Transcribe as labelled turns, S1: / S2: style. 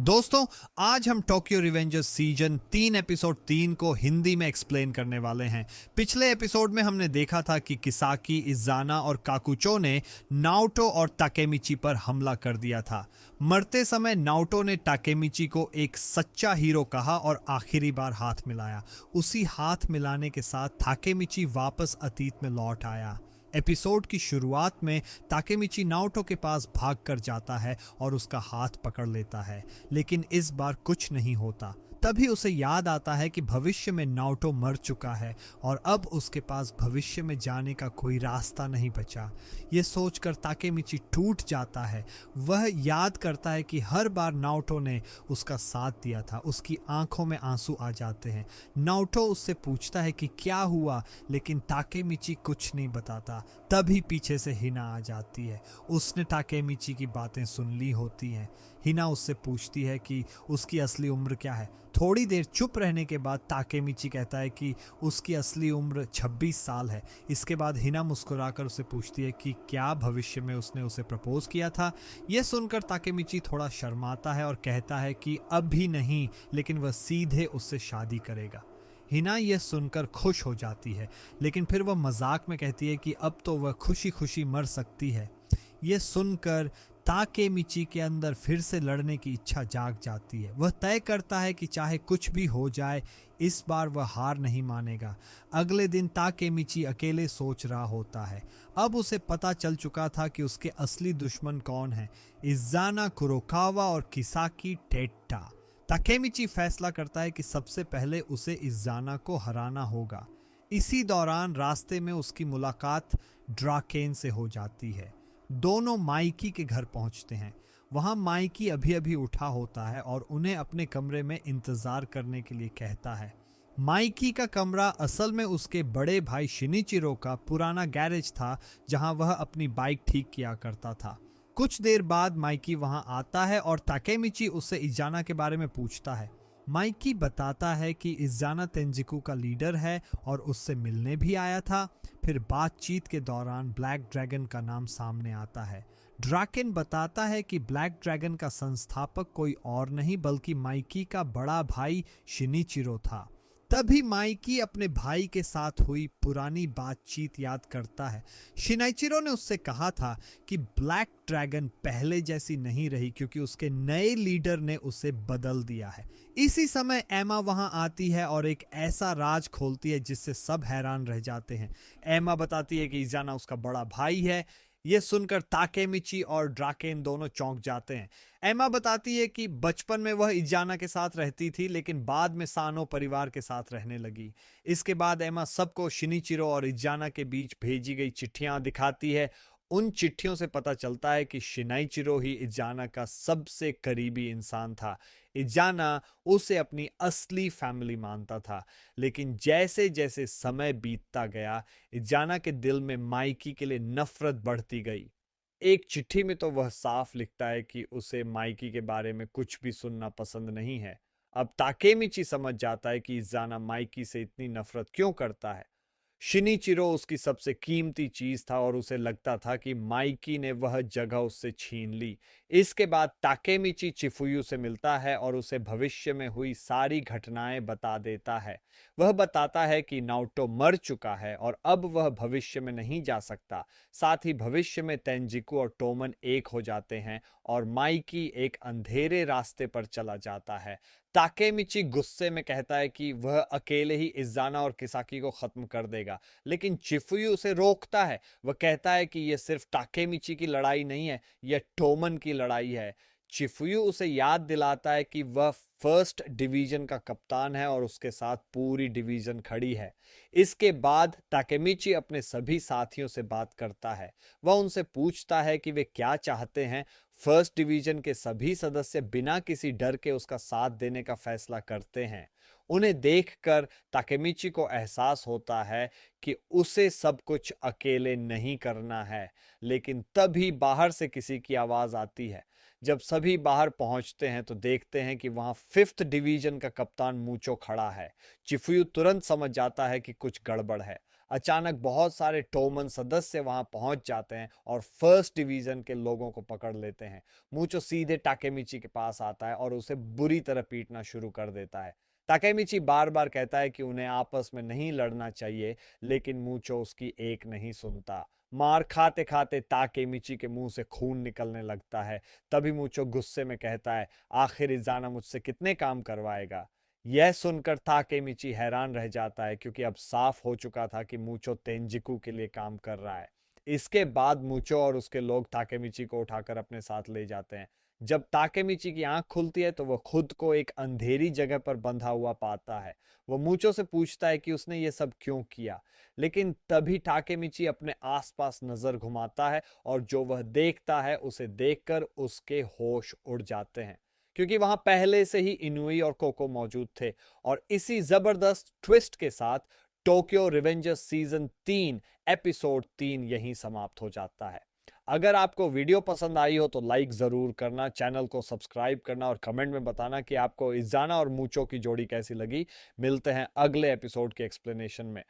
S1: दोस्तों, आज हम टोक्यो रिवेंजर्स सीजन 3 एपिसोड 3 को हिंदी में एक्सप्लेन करने वाले हैं। पिछले एपिसोड में हमने देखा था कि किसाकी, इज़ाना और काकुचो ने नाओटो और ताकेमिची पर हमला कर दिया था। मरते समय नाओटो ने ताकेमिची को एक सच्चा हीरो कहा और आखिरी बार हाथ मिलाया। उसी हाथ मिलाने के साथ ताकेमिची वापस अतीत में लौट आया। एपिसोड की शुरुआत में ताकेमिची नाओटो के पास भाग कर जाता है और उसका हाथ पकड़ लेता है, लेकिन इस बार कुछ नहीं होता। तभी उसे याद आता है कि भविष्य में नाओटो मर चुका है और अब उसके पास भविष्य में जाने का कोई रास्ता नहीं बचा। ये सोचकर ताकेमिची टूट जाता है। वह याद करता है कि हर बार नाओटो ने उसका साथ दिया था। उसकी आंखों में आंसू आ जाते हैं। नाओटो उससे पूछता है कि क्या हुआ, लेकिन ताकेमिची कुछ नहीं बताता। तभी पीछे से हिना आ जाती है। उसने ताकेमिची की बातें सुन ली होती हैं। हिना उससे पूछती है कि उसकी असली उम्र क्या है। थोड़ी देर चुप रहने के बाद ताकेमिची कहता है कि उसकी असली उम्र 26 साल है। इसके बाद हिना मुस्कुराकर उसे पूछती है कि क्या भविष्य में उसने उसे प्रपोज किया था। यह सुनकर ताकेमिची थोड़ा शर्माता है और कहता है कि अब भी नहीं, लेकिन वह सीधे उससे शादी करेगा। हिना यह सुनकर खुश हो जाती है, लेकिन फिर वह मजाक में कहती है कि अब तो वह खुशी खुशी मर सकती है। यह सुनकर ताकेमिची के अंदर फिर से लड़ने की इच्छा जाग जाती है। वह तय करता है कि चाहे कुछ भी हो जाए, इस बार वह हार नहीं मानेगा। अगले दिन ताकेमिची अकेले सोच रहा होता है। अब उसे पता चल चुका था कि उसके असली दुश्मन कौन है, इज़ाना कुरोकावा और किसाकी टेट्टा। ताकेमिची फैसला करता है कि सबसे पहले उसे इज़ाना को हराना होगा। इसी दौरान रास्ते में उसकी मुलाकात ड्राकेन से हो जाती है। दोनों माइकी के घर पहुंचते हैं। वहां माइकी अभी अभी उठा होता है और उन्हें अपने कमरे में इंतजार करने के लिए कहता है। माइकी का कमरा असल में उसके बड़े भाई शिनिचिरो का पुराना गैरेज था, जहां वह अपनी बाइक ठीक किया करता था। कुछ देर बाद माइकी वहां आता है और ताकेमिची उससे इज़ाना के बारे में पूछता है। माइकी बताता है कि इज़ाना तेंजिकू का लीडर है और उससे मिलने भी आया था। फिर बातचीत के दौरान ब्लैक ड्रैगन का नाम सामने आता है। ड्राकेन बताता है कि ब्लैक ड्रैगन का संस्थापक कोई और नहीं बल्कि माइकी का बड़ा भाई शिनिचिरो था। तभी माइकी अपने भाई के साथ हुई पुरानी बातचीत याद करता है। शिनाइचिरो ने उससे कहा था कि ब्लैक ड्रैगन पहले जैसी नहीं रही क्योंकि उसके नए लीडर ने उसे बदल दिया है। इसी समय एमा वहां आती है और एक ऐसा राज खोलती है जिससे सब हैरान रह जाते हैं। एमा बताती है कि इज़ाना उसका बड़ा भाई है। यह सुनकर ताकेमिची और ड्राकेन दोनों चौंक जाते हैं। एमा बताती है कि बचपन में वह इज़ाना के साथ रहती थी, लेकिन बाद में सानो परिवार के साथ रहने लगी। इसके बाद एमा सबको शिनिचिरो और इज़ाना के बीच भेजी गई चिट्ठियां दिखाती है। उन चिट्ठियों से पता चलता है कि शिनाइचिरो ही इज़ाना का सबसे करीबी इंसान था। इज़ाना उसे अपनी असली फैमिली मानता था, लेकिन जैसे जैसे समय बीतता गया, इज़ाना के दिल में माइकी के लिए नफरत बढ़ती गई। एक चिट्ठी में तो वह साफ लिखता है कि उसे माइकी के बारे में कुछ भी सुनना पसंद नहीं है। अब ताकेमिची समझ जाता है कि इज़ाना माइकी से इतनी नफरत क्यों करता है। शिनिचिरो उसकी सबसे कीमती चीज था और उसे लगता था कि माइकी ने वह जगह उससे छीन ली। इसके बाद ताकेमिची चिफुयु से मिलता है और उसे भविष्य में हुई सारी घटनाएं बता देता है। वह बताता है कि नाओटो मर चुका है और अब वह भविष्य में नहीं जा सकता। साथ ही भविष्य में तेंजिकू और टोमन एक हो जाते हैं और माइकी एक अंधेरे रास्ते पर चला जाता है। ताकेमिची गुस्से में कहता है कि वह अकेले ही इज़ाना और किसाकी को खत्म कर देगा, लेकिन चिफुयु उसे रोकता है। वह कहता है कि यह सिर्फ ताकेमिची की लड़ाई नहीं है, यह टोमन की लड़ाई है। चिफुयु उसे याद दिलाता है कि वह फर्स्ट डिवीजन का कप्तान है और उसके साथ पूरी डिवीजन खड़ी है। इसके बाद ताकेमिची अपने सभी साथियों से बात करता है। वह उनसे पूछता है कि वे क्या चाहते हैं। फर्स्ट डिवीजन के सभी सदस्य बिना किसी डर के उसका साथ देने का फैसला करते हैं। उन्हें देखकर ताकेमिची को एहसास होता है कि उसे सब कुछ अकेले नहीं करना है, लेकिन तभी बाहर से किसी की आवाज आती है। जब सभी बाहर पहुंचते हैं तो देखते हैं कि वहां फिफ्थ डिवीजन का कप्तान मूचो खड़ा है। चिफुयु तुरंत समझ जाता है कि कुछ गड़बड़ है। अचानक बहुत सारे टोमन सदस्य वहां पहुंच जाते हैं और फर्स्ट डिवीजन के लोगों को पकड़ लेते हैं। मूचो सीधे टाकेमिची के पास आता है और उसे बुरी तरह पीटना शुरू कर देता है। ताकेमिची बार बार कहता है कि उन्हें आपस में नहीं लड़ना चाहिए, लेकिन मूचो उसकी एक नहीं सुनता। मार खाते खाते ताकेमिची के मुंह से खून निकलने लगता है। तभी मूचो गुस्से में कहता है, आखिर इजाना मुझसे कितने काम करवाएगा। यह सुनकर ताकेमिची हैरान रह जाता है, क्योंकि अब साफ हो चुका था कि मूचो तेंजिकू के लिए काम कर रहा है। इसके बाद मूचो और उसके लोग ताकेमिची को उठाकर अपने साथ ले जाते हैं। जब ताकेमिची की आंख खुलती है तो वह खुद को एक अंधेरी जगह पर बंधा हुआ पाता है। वो मूचो से पूछता है कि उसने ये सब क्यों किया, लेकिन तभी ताकेमिची अपने आसपास नजर घुमाता है और जो वह देखता है उसे देखकर उसके होश उड़ जाते हैं, क्योंकि वहां पहले से ही इनुई और कोको मौजूद थे। और इसी जबरदस्त ट्विस्ट के साथ टोक्यो रिवेंजर्स सीजन 3 एपिसोड 3 यहीं समाप्त हो जाता है। अगर आपको वीडियो पसंद आई हो तो लाइक जरूर करना, चैनल को सब्सक्राइब करना और कमेंट में बताना कि आपको इजाना और मूचो की जोड़ी कैसी लगी। मिलते हैं अगले एपिसोड के एक्सप्लेनेशन में।